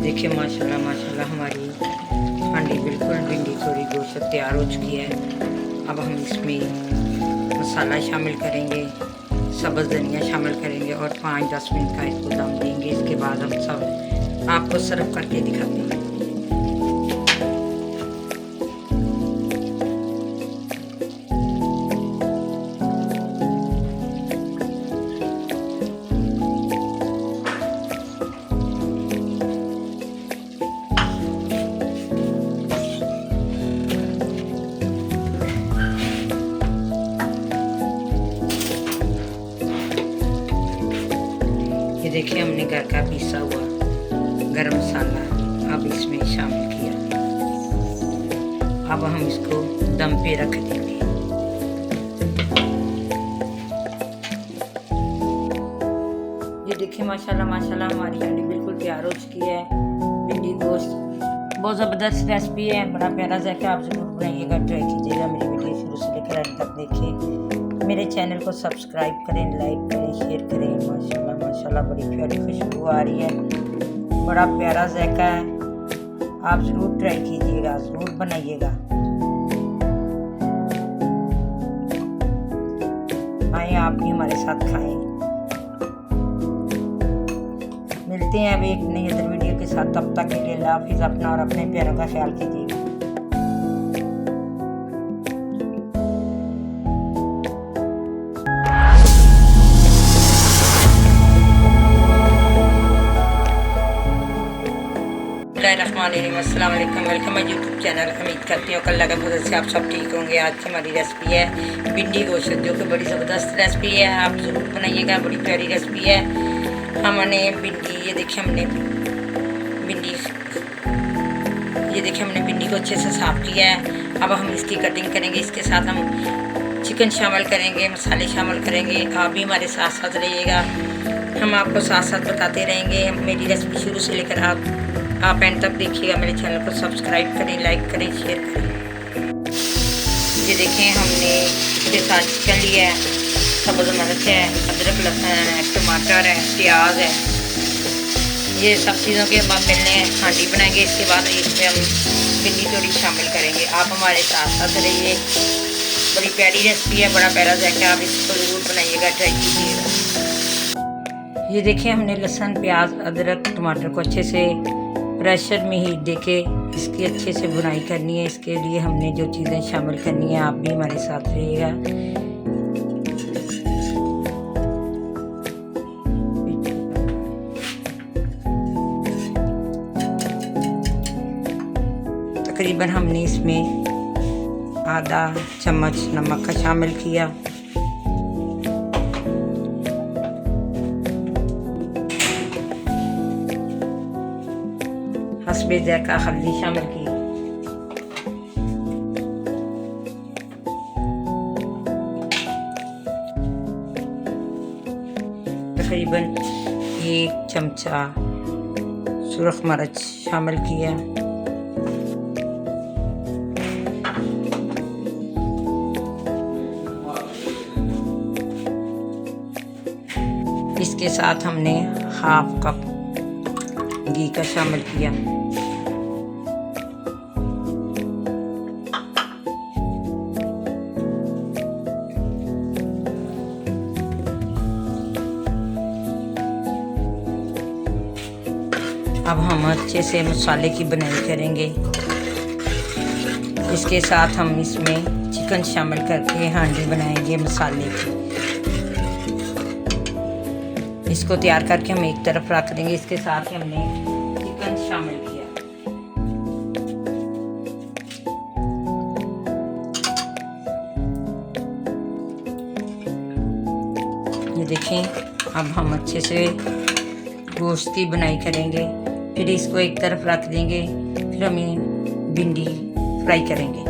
देखिए माशाल्लाह माशाल्लाह हमारी हांडी बिल्कुल भिंडी थोड़ी गोश्त तैयार हो चुकी है। अब हम इसमें मसाला शामिल करेंगे, सब्ज़ धनिया शामिल करेंगे और 5-10 मिनट का इसको दम देंगे। इसके बाद हम सब आपको सर्व करके दिखाते हैं। ये देखिए हमने घर का पीसा हुआ गरम मसाला अब इसमें शामिल किया। अब हम इसको दम पे रख देंगे। ये देखिए माशाल्लाह माशाल्लाह हमारी हांडी बिल्कुल तैयार हो चुकी है। भिंडी गोश्त बहुत ज़बरदस्त रेसिपी है, बड़ा प्यारा जायका। आप ज़रूर बनाइएगा, ट्राई कीजिएगा। मेरी वीडियो शुरू से लेकर अंत तक देखें। मेरे चैनल को सब्सक्राइब करें, लाइक करें, शेयर करें। माशाल्लाह माशाल्लाह बड़ी प्यारी खुशबू आ रही है, बड़ा प्यारा जायका है। आप ज़रूर ट्राई कीजिएगा, ज़रूर बनाइएगा। आए आप भी हमारे साथ खाएं। मिलते हैं अब एक नई अदर वीडियो के साथ। तब तक के लिए अल्लाह हाफिज़। अपना और अपने प्यारों का ख्याल कीजिएगा। अस्सलाम वालेकुम, वेलकम माय यूट्यूब चैनल। उम्मीद करती हूँ अल्लाह के फजल से आप सब ठीक होंगे। आज की हमारी रेसिपी है भिंडी गोश्त, जो कि बड़ी ज़बरदस्त रेसिपी है। आप ज़रूर बनाइएगा, बड़ी प्यारी रेसिपी है। हमने भिंडी ये देखिए हमने भिंडी को अच्छे से साफ़ किया है। अब हम इसकी कटिंग करेंगे। इसके साथ हम चिकन शामिल करेंगे, मसाले शामिल करेंगे। आप भी हमारे साथ साथ रहिएगा, हम आपको साथ साथ बताते रहेंगे। मेरी रेसिपी शुरू से लेकर आप एंड तक देखिएगा। मेरे चैनल को सब्सक्राइब करें, लाइक करें, शेयर करें। ये देखें हमने इसके साथ चिकन लिया है, सब्ज़ मिर्च है, अदरक लहसुन है, टमाटर है, प्याज है। ये सब चीज़ों के बाद मिलने हांडी बनाएंगे। इसके बाद इसमें हम भिंडी थोड़ी शामिल करेंगे। आप हमारे साथ साथ रहिए, बड़ी प्यारी रेसिपी है, बड़ा प्यारा जायका। आप इसको ज़रूर बनाइएगा, ट्राई कीजिएगा। ये देखिए हमने लहसुन, प्याज, अदरक, टमाटर को अच्छे से प्रेशर में हीट देके इसकी अच्छे से बुनाई करनी है। इसके लिए हमने जो चीज़ें शामिल करनी है, आप भी हमारे साथ रहिएगा। तकरीबन हमने इसमें आधा चम्मच नमक का शामिल किया। हस्बे जायका हल्दी शामिल की। तकरीबन 1 चमचा सुरख मिर्च शामिल किया। इसके साथ हमने हाफ कप घी का शामिल किया। अब हम अच्छे से मसाले की बुनाई करेंगे। इसके साथ हम इसमें चिकन शामिल करके हांडी बनाएंगे मसाले की। इसको तैयार करके हम एक तरफ रख देंगे। इसके साथ ही हमने चिकन शामिल किया। ये देखें, अब हम अच्छे से गोश्त की बुनाई करेंगे। फिर इसको एक तरफ रख देंगे। फिर हम भिंडी फ्राई करेंगे।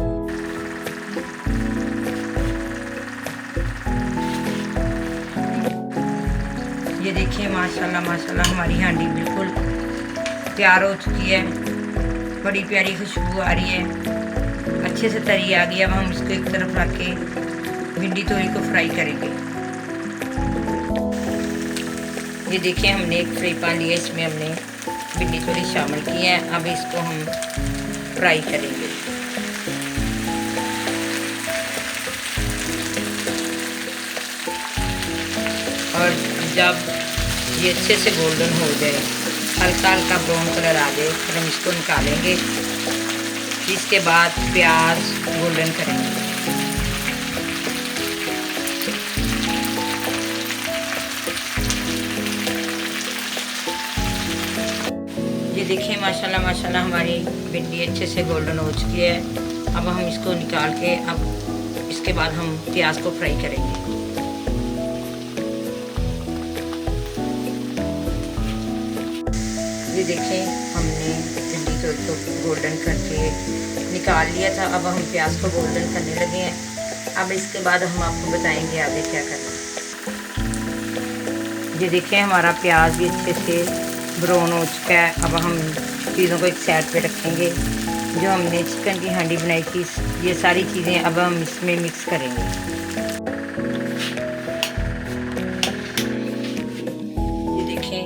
ये देखिए माशाल्लाह माशाल्लाह हमारी हांडी बिल्कुल तैयार हो चुकी है, बड़ी प्यारी खुशबू आ रही है, अच्छे से तरी आ गई। अब हम इसको एक तरफ रख के भिंडी तोरी को फ्राई करेंगे। ये देखिए हमने एक फ्राई पैन लिया, इसमें हमने भिंडी थोड़ी शामिल की है। अब इसको हम फ्राई करेंगे। और जब ये अच्छे से गोल्डन हो जाए, हल्का हल्का ब्राउन कलर आ जाए, फिर हम इसको निकालेंगे। इसके बाद प्याज गोल्डन करेंगे। ये देखिए माशाल्लाह माशाल्लाह हमारी भिंडी अच्छे से गोल्डन हो चुकी है। अब हम इसको निकाल के अब इसके बाद हम प्याज को फ्राई करेंगे। ये देखें हमने भिंडी को गोल्डन करके निकाल लिया था। अब हम प्याज को गोल्डन करने लगे हैं। अब इसके बाद हम आपको बताएंगे आगे क्या करना है। ये देखें हमारा प्याज भी अच्छे से ब्राउन हो चुका है। अब हम चीज़ों को एक साइड पे रखेंगे। जो हमने चिकन की हांडी बनाई थी, ये सारी चीज़ें अब हम इसमें मिक्स करेंगे। ये देखें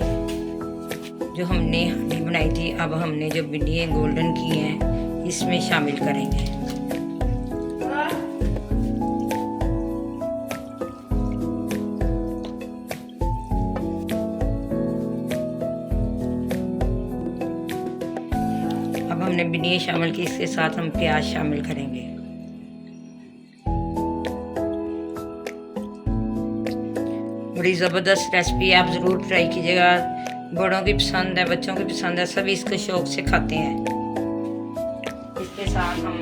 जो हमने हांडी बनाई थी, अब हमने जो भिंडियाँ गोल्डन की हैं इसमें शामिल करेंगे। अब हमने भिंडियाँ शामिल की, इसके साथ हम प्याज शामिल करेंगे। बड़ी ज़बरदस्त रेसिपी है, आप ज़रूर ट्राई कीजिएगा। बड़ों की पसंद है, बच्चों की पसंद है, सभी इसको शौक से खाते हैं। इसके साथ हम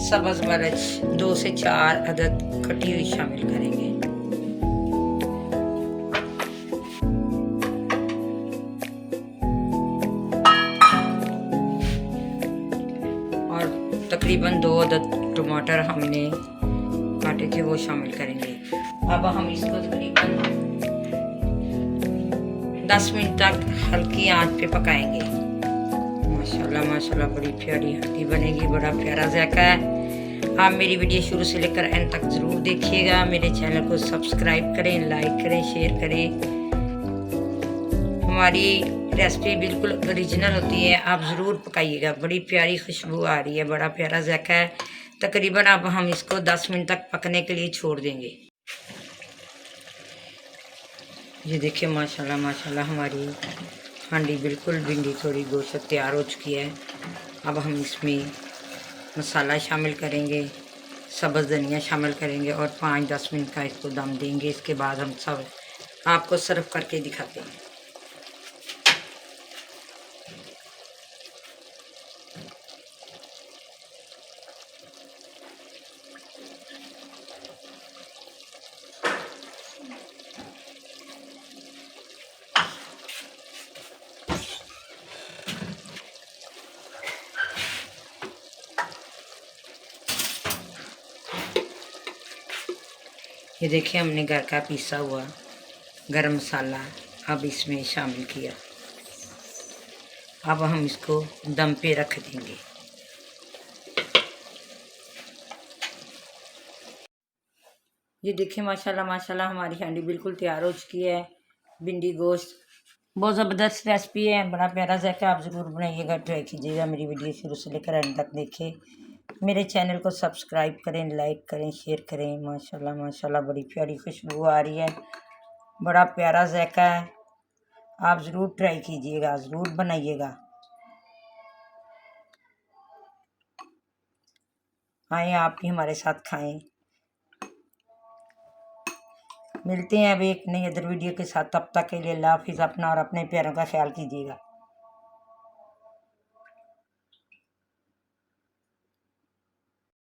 सब्ज़ मिर्च 2 से 4 अदद कटी हुई शामिल करेंगे। और तकरीबन 2 अदद टमाटर हमने काटे थे वो शामिल करेंगे। अब हम इसको तकरीबन 10 मिनट तक हल्की आंच पे पकाएंगे। माशाल्लाह माशाल्लाह बड़ी प्यारी हांडी बनेगी, बड़ा प्यारा जायका है। आप मेरी वीडियो शुरू से लेकर एंड तक ज़रूर देखिएगा। मेरे चैनल को सब्सक्राइब करें, लाइक करें, शेयर करें। हमारी रेसिपी बिल्कुल ओरिजिनल होती है, आप ज़रूर पकाइएगा। बड़ी प्यारी खुशबू आ रही है, बड़ा प्यारा जायका है। तकरीबन अब हम इसको 10 मिनट तक पकने के लिए छोड़ देंगे। ये देखिए माशाल्लाह माशाल्लाह हमारी हांडी बिल्कुल भिंडी थोड़ी गोश्त तैयार हो चुकी है। अब हम इसमें मसाला शामिल करेंगे, सब्ज़ धनिया शामिल करेंगे और 5-10 मिनट का इसको दम देंगे। इसके बाद हम सब आपको सर्व करके दिखाते हैं। ये देखिए हमने घर का पीसा हुआ गरम मसाला अब इसमें शामिल किया। अब हम इसको दम पे रख देंगे। ये देखिए माशाल्लाह माशाल्लाह हमारी हांडी बिल्कुल तैयार हो चुकी है। भिंडी गोश्त बहुत ज़बरदस्त रेसिपी है, बड़ा प्यारा जायका, आप ज़रूर बनाइएगा, ट्राई कीजिएगा। मेरी वीडियो शुरू से लेकर एंड तक देखें। मेरे चैनल को सब्सक्राइब करें, लाइक करें, शेयर करें। माशाल्लाह माशाल्लाह बड़ी प्यारी खुशबू आ रही है, बड़ा प्यारा जायका है। आप ज़रूर ट्राई कीजिएगा, ज़रूर बनाइएगा। आए आप भी हमारे साथ खाएं। मिलते हैं अब एक नई अदर वीडियो के साथ, तब तक के लिए अल्लाह हाफिज़। अपना और अपने प्यारों का ख्याल कीजिएगा।